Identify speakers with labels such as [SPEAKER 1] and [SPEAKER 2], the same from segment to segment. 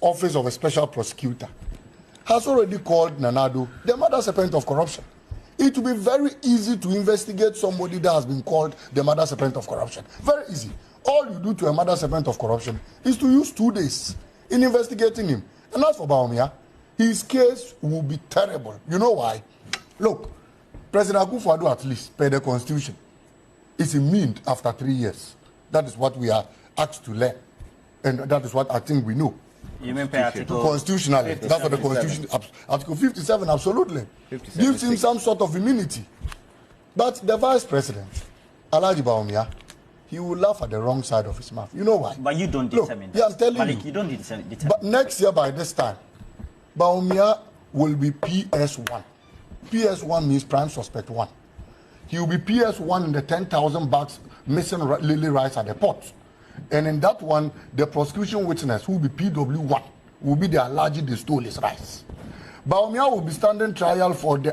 [SPEAKER 1] Office of a Special Prosecutor has already called Nanado the mother serpent of corruption. It will be very easy to investigate somebody that has been called the mother serpent of corruption. Very easy. All you do to a mother serpent of corruption is to use 2 days in investigating him. And as for Bawumia, his case will be terrible. You know why? Look, President Akufo-Addo, at least, per the Constitution, is immune after 3 years. That is what we are asked to learn. And that is what I think we know.
[SPEAKER 2] You mean article
[SPEAKER 1] constitutionally? That's what the Constitution, Article 57, absolutely. 57, gives him some sort of immunity. But the Vice President, Alhaji Bawumia, he will laugh at the wrong side of his mouth. You know why?
[SPEAKER 2] But you don't determine.
[SPEAKER 1] Yeah, I'm telling you.
[SPEAKER 2] You don't determine.
[SPEAKER 1] But next year by this time, Bawumia will be PS1. PS1 means prime suspect 1. He will be PS1 in the 10,000 bags missing lily rice at the port. And in that one, the prosecution witness, who will be PW1, will be the Alhaji they stole his rice. Bawumia will be standing trial for the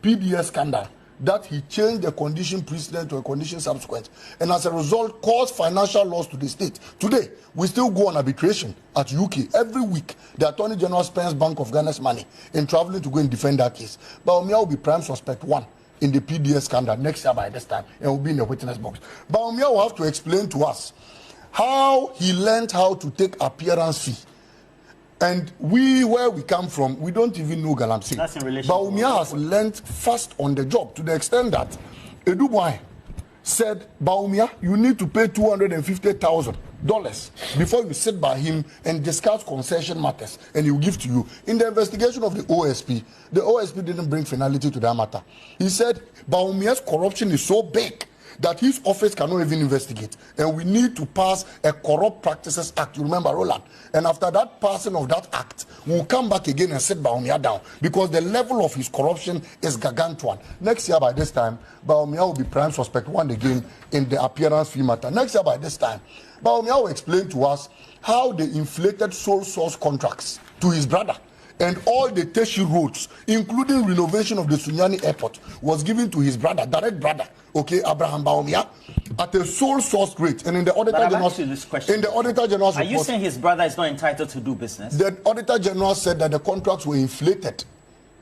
[SPEAKER 1] PDS scandal, that he changed the condition precedent to a condition subsequent, and as a result caused financial loss to the state. Today, we still go on arbitration at UK. Every week, the Attorney General spends Bank of Ghana's money in traveling to go and defend that case. Bawumia will be prime suspect 1 in the PDS scandal next year by this time, and will be in the witness box. Bawumia will have to explain to us how he learned how to take appearance fee. And where we come from, we don't even know Galamsey.
[SPEAKER 2] That's in relation.
[SPEAKER 1] Bawumia has learned fast on the job, to the extent that Edu Boy said, Bawumia, you need to pay $250,000 before you sit by him and discuss concession matters, and he will give to you. In the investigation of the OSP didn't bring finality to that matter. He said Bawumia's corruption is so big that his office cannot even investigate, and we need to pass a Corrupt Practices Act. You remember, Roland? And after that passing of that act, we'll come back again and sit Bawumia down, because the level of his corruption is gargantuan. Next year by this time, Bawumia will be prime suspect 1 again in the appearance fee matter. Next year by this time, Bawumia will explain to us how they inflated sole source contracts to his brother. And all the Teshi roads, including renovation of the Sunyani Airport, was given to his brother, direct brother, okay, Abraham Bawumia, at a sole source rate. And in the Auditor General's report,
[SPEAKER 2] are you saying his brother is not entitled to do business?
[SPEAKER 1] The Auditor General said that the contracts were inflated,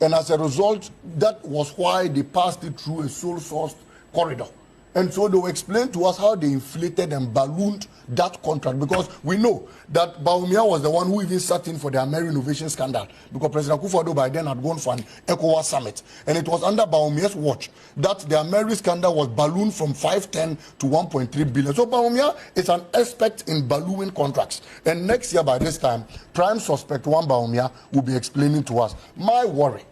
[SPEAKER 1] and as a result, that was why they passed it through a sole source corridor. And so they will explain to us how they inflated and ballooned that contract, because we know that Bawumia was the one who even sat in for the Ameri innovation scandal, because President Akufo-Addo by then had gone for an ECOWAS summit, and it was under Bawumia's watch that the Ameri scandal was ballooned from 510 to 1.3 billion. So Bawumia is an expert in ballooning contracts, and next year by this time, prime suspect 1 Bawumia will be explaining to us. My worry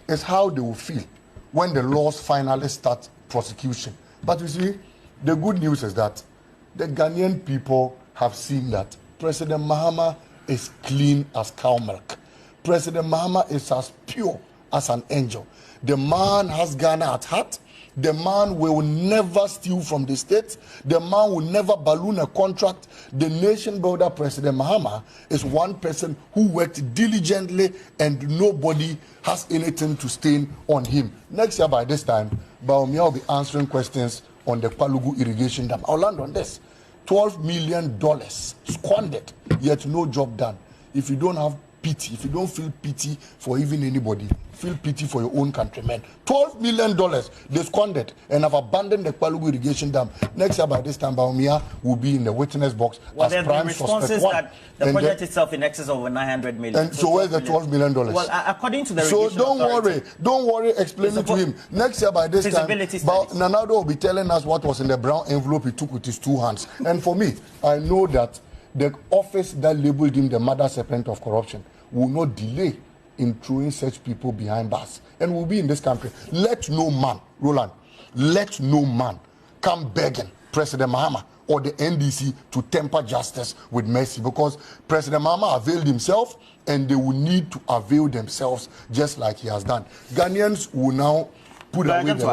[SPEAKER 1] is how they will feel when the laws finally start prosecution. But you see, the good news is that the Ghanaian people have seen that President Mahama is clean as cow milk. President Mahama is as pure as an angel. The man has Ghana at heart. The man will never steal from the state. The man will never balloon a contract. The nation builder, President Mahama, is one person who worked diligently, and nobody has anything to stain on him. Next year by this time, Bawumia will be answering questions on the Kwalugu irrigation dam. I'll land on this. $12 million squandered, yet no job done. If you don't have pity, if you don't feel pity for even anybody, feel pity for your own countrymen. $12 million they squandered and have abandoned the Kwalugu irrigation dam. Next year by this time, Bawumia will be in the witness box as prime suspect 1.
[SPEAKER 2] That the project itself in excess of over 900 million.
[SPEAKER 1] And so where's the $12 million?
[SPEAKER 2] Well, according to the
[SPEAKER 1] so don't worry, explain it to him. Next year by this time, Nanado will be telling us what was in the brown envelope he took with his 2 hands. And for me, I know that the office that labeled him the mother serpent of corruption will not delay in throwing such people behind bars, and will be in this country. Let no man, Roland, let no man come begging President Mahama or the NDC to temper justice with mercy, because President Mahama availed himself, and they will need to avail themselves just like he has done. Ghanaians will now put away the